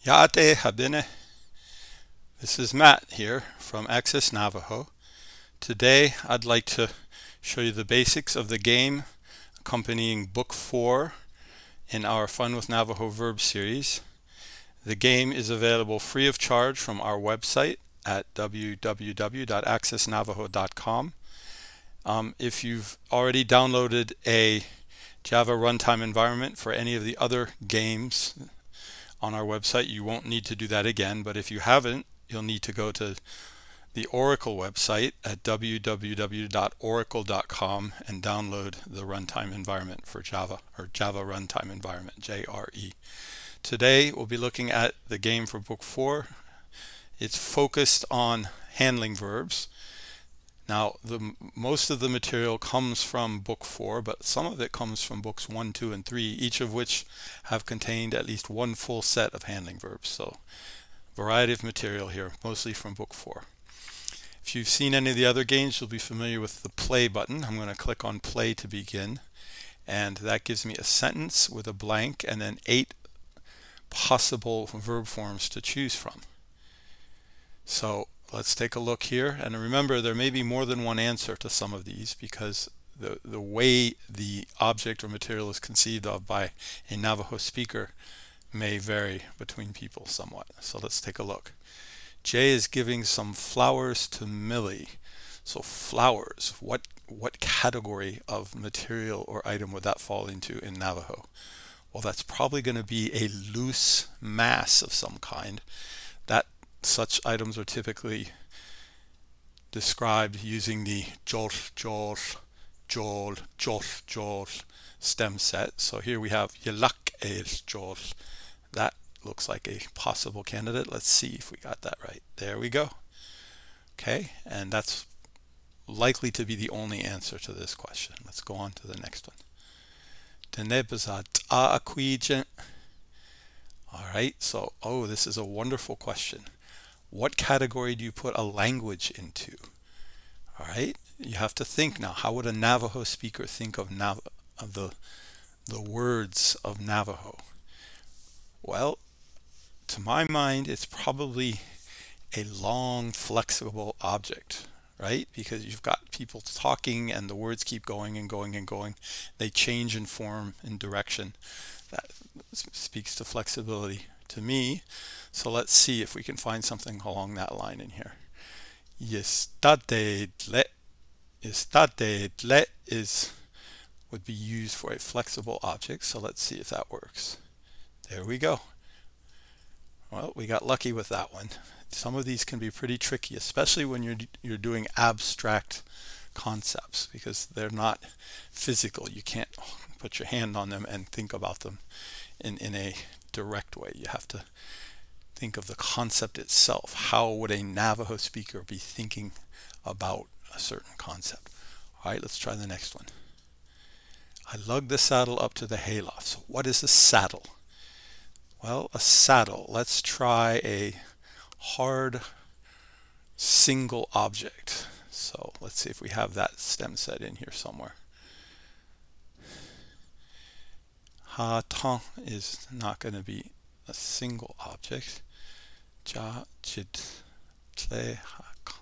Yaate Habine. This is Matt here from Access Navajo. Today I'd like to show you the basics of the game accompanying Book 4 in our Fun with Navajo Verbs series. The game is available free of charge from our website at www.accessnavajo.com. If you've already downloaded a Java runtime environment for any of the other games on our website, you won't need to do that again, but if you haven't, you'll need to go to the Oracle website at www.oracle.com and download the runtime environment for Java, or Java runtime environment, JRE. Today we'll be looking at the game for Book 4. It's focused on handling verbs. Now, most of the material comes from Book 4, but some of it comes from Books 1, 2, and 3, each of which have contained at least one full set of handling verbs. So, variety of material here, mostly from Book 4. If you've seen any of the other games, you'll be familiar with the play button. I'm going to click on play to begin, and that gives me a sentence with a blank and then 8 possible verb forms to choose from. So, let's take a look here, and remember there may be more than one answer to some of these because the way the object or material is conceived of by a Navajo speaker may vary between people somewhat. So let's take a look. Jay is giving some flowers to Millie. So flowers, what category of material or item would that fall into in Navajo? Well, that's probably going to be a loose mass of some kind. Such items are typically described using the jol, jol, jol, jol, jol stem set. So here we have yelak el jol. That looks like a possible candidate. Let's see if we got that right. There we go. Okay, and that's likely to be the only answer to this question. Let's go on to the next one. All right, so, this is a wonderful question. What category do you put a language into? All right, you have to think now. How would a Navajo speaker think of the words of Navajo? Well, to my mind, it's probably a long, flexible object, right? Because you've got people talking and the words keep going and going and going. They change in form and direction. That speaks to flexibility to me. So let's see if we can find something along that line in here. Yestadedle would be used for a flexible object. So let's see if that works. There we go. Well, we got lucky with that one. Some of these can be pretty tricky, especially when you're doing abstract concepts, because they're not physical. You can't put your hand on them and think about them in a direct way. You have to think of the concept itself. How would a Navajo speaker be thinking about a certain concept? All right, let's try the next one. I lugged the saddle up to the hayloft. So what is a saddle? Well, a saddle. Let's try a hard single object. So let's see if we have that stem set in here somewhere. Ha-tong is not going to be a single object. Ja, jid, tle, hak.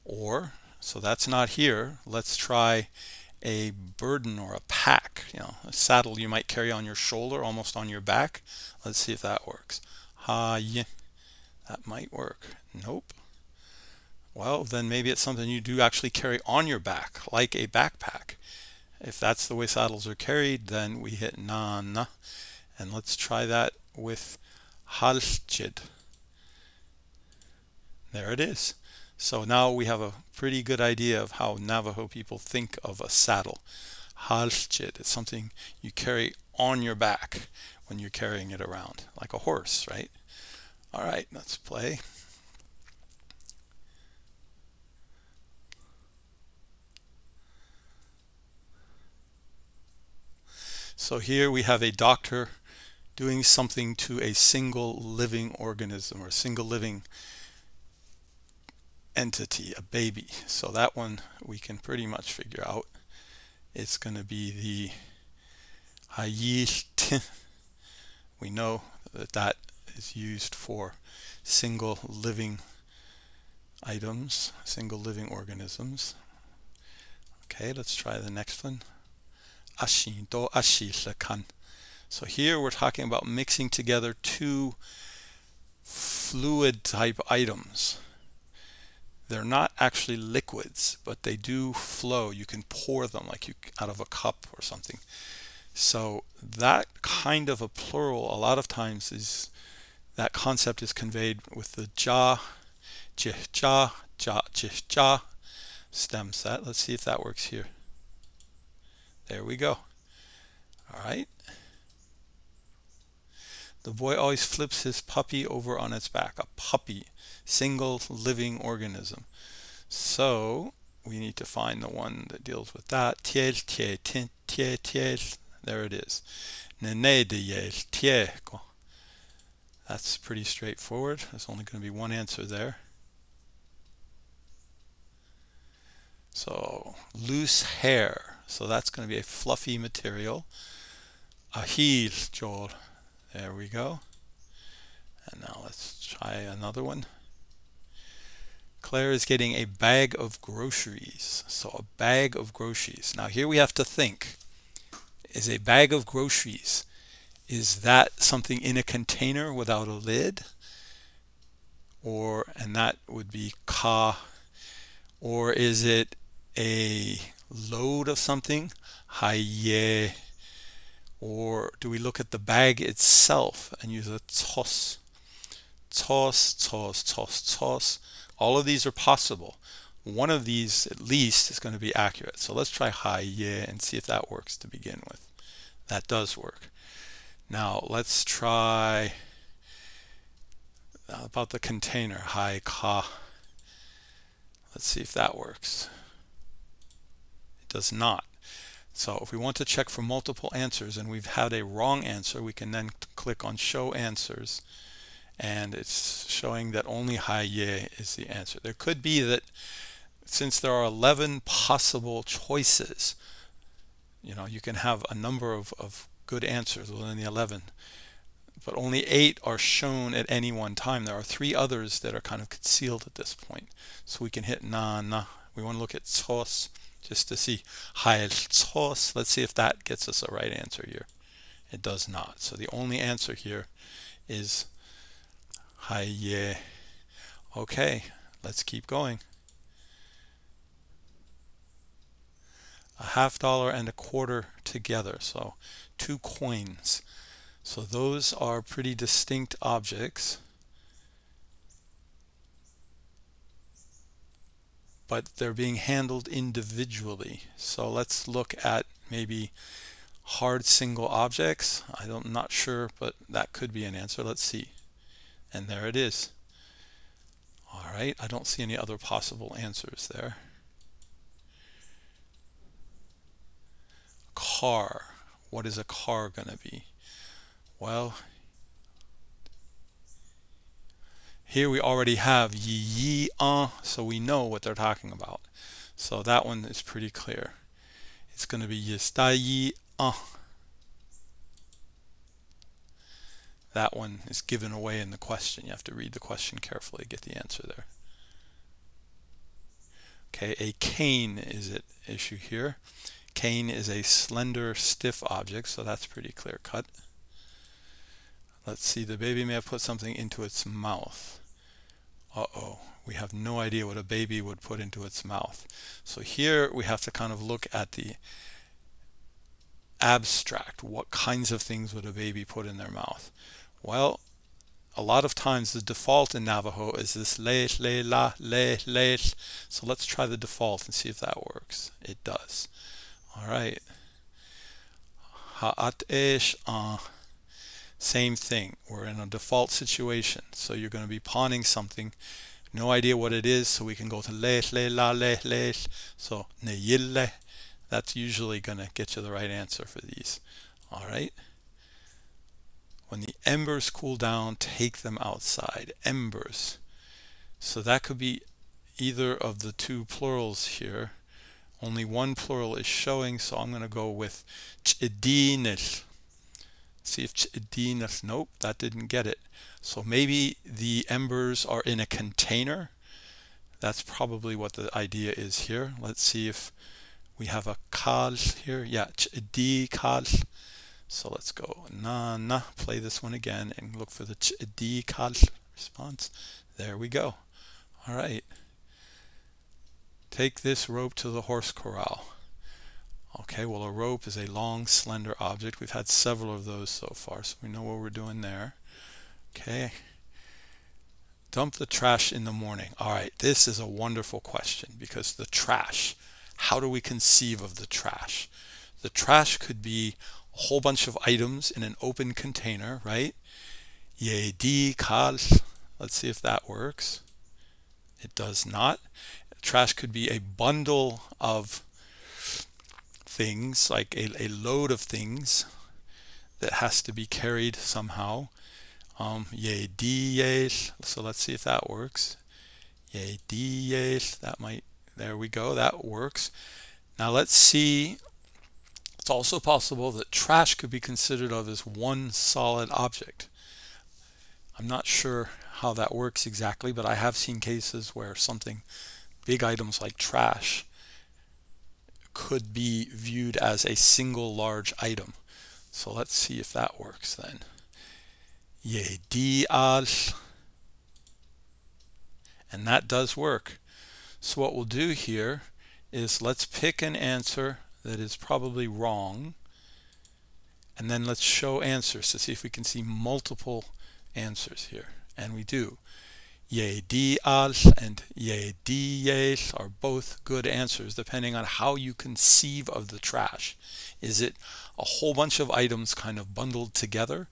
Or, so that's not here. Let's try a burden or a pack. A saddle you might carry on your shoulder, almost on your back. Let's see if that works. Ha-yin. That might work. Nope. Well, then maybe it's something you do actually carry on your back, like a backpack. If that's the way saddles are carried, then we hit na-na. And let's try that with halchid. There it is. So now we have a pretty good idea of how Navajo people think of a saddle. Halchid, it's something you carry on your back when you're carrying it around, like a horse, right? All right, let's play. So here we have a doctor doing something to a single living organism or a single living entity, a baby. So that one we can pretty much figure out. It's going to be the hayit we know that that is used for single living items, single living organisms. Okay, let's try the next one. Ashi do ashi kan. So here we're talking about mixing together two fluid type items. They're not actually liquids, but they do flow. You can pour them like you out of a cup or something. So that kind of a plural, a lot of times, is that concept is conveyed with the ja, jih, ja, ja, jih, ja stem set. Let's see if that works here. There we go. All right. The boy always flips his puppy over on its back. A puppy, single living organism. So we need to find the one that deals with that. Tiel, tie, tin, tie, tiel. There it is. Nene de yel, tie. That's pretty straightforward. There's only going to be one answer there. So loose hair. So that's going to be a fluffy material. Ahil, Joel. There we go. And now let's try another one. Claire is getting a bag of groceries. So a bag of groceries. Now here we have to think. Is a bag of groceries, is that something in a container without a lid? And that would be ka. Or is it a load of something? Haye. Or do we look at the bag itself and use a tos? Tos, tos, tos, tos. All of these are possible. One of these at least is going to be accurate. So let's try haye and see if that works to begin with. That does work. Now let's try about the container. Hai ka. Let's see if that works. It does not. So if we want to check for multiple answers and we've had a wrong answer, we can then click on show answers, and it's showing that only haye is the answer. There could be that since there are 11 possible choices, you can have a number of good answers within the 11, but only 8 are shown at any one time. There are 3 others that are kind of concealed at this point. So we can hit na. We want to look at tos just to see. Hael tos. Let's see if that gets us a right answer here. It does not. So the only answer here is haye. Okay, let's keep going. A $50 and a quarter together, so 2 coins. So those are pretty distinct objects, but they're being handled individually. So let's look at maybe hard single objects. I'm not sure, but that could be an answer. Let's see. And there it is. All right, I don't see any other possible answers there. Car. What is a car going to be? Well, here we already have yi so we know what they're talking about. So that one is pretty clear. It's going to be yi That one is given away in the question. You have to read the question carefully to get the answer there. Okay, a cane is at issue here. Cane is a slender, stiff object, so that's pretty clear cut. Let's see, the baby may have put something into its mouth. Uh-oh, we have no idea what a baby would put into its mouth. So here we have to kind of look at the abstract. What kinds of things would a baby put in their mouth? Well, a lot of times the default in Navajo is this le, le, la, le, le. So let's try the default and see if that works. It does. All right. Ha'at-esh, same thing. We're in a default situation. So you're going to be pawning something. No idea what it is, so we can go to le, le, la, le, le. So neyille. That's usually going to get you the right answer for these. All right. When the embers cool down, take them outside. Embers. So that could be either of the 2 plurals here. Only one plural is showing, so I'm going to go with ch'dinil. Let's see if chidinas, nope, that didn't get it. So maybe the embers are in a container. That's probably what the idea is here. Let's see if we have a kal here. Yeah, chidi kal. So let's go na, play this one again and look for the chidi kal response. There we go. All right. Take this rope to the horse corral. Okay, well, a rope is a long, slender object. We've had several of those so far, so we know what we're doing there. Okay. Dump the trash in the morning. All right, this is a wonderful question because the trash, how do we conceive of the trash? The trash could be a whole bunch of items in an open container, right? Ye di kal. Let's see if that works. It does not. Trash could be a bundle of things, like a load of things that has to be carried somehow. Ye dies. So let's see if that works. Ye dies. That might, there we go, that works. Now let's see, it's also possible that trash could be considered of as one solid object. I'm not sure how that works exactly, but I have seen cases where something, big items like trash, could be viewed as a single large item. So let's see if that works then. Ye di al. And that does work. So what we'll do here is let's pick an answer that is probably wrong, and then let's show answers to see if we can see multiple answers here. And we do. Ye di al and ye di yes are both good answers depending on how you conceive of the trash. Is it a whole bunch of items kind of bundled together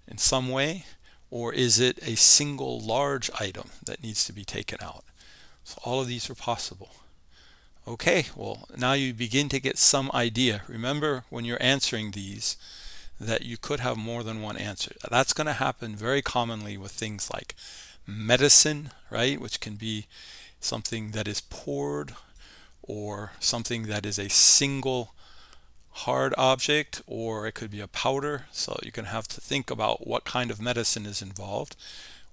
in some way, or is it a single large item that needs to be taken out? So all of these are possible. Okay, well, now you begin to get some idea. Remember when you're answering these that you could have more than one answer. That's going to happen very commonly with things like medicine, right, which can be something that is poured, or something that is a single hard object, or it could be a powder, so you're going to have to think about what kind of medicine is involved,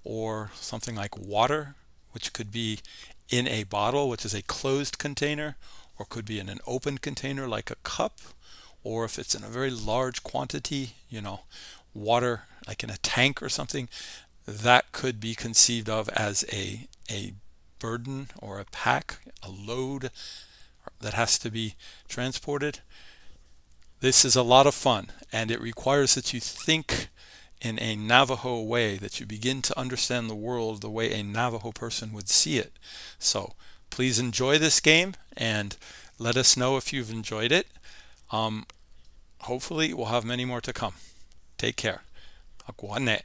or something like water, which could be in a bottle, which is a closed container, or could be in an open container like a cup, or if it's in a very large quantity, you know, water like in a tank or something, that could be conceived of as a burden or a pack, a load that has to be transported. This is a lot of fun, and it requires that you think in a Navajo way, that you begin to understand the world the way a Navajo person would see it. So please enjoy this game and let us know if you've enjoyed it. Hopefully we'll have many more to come. Take care. Akuane.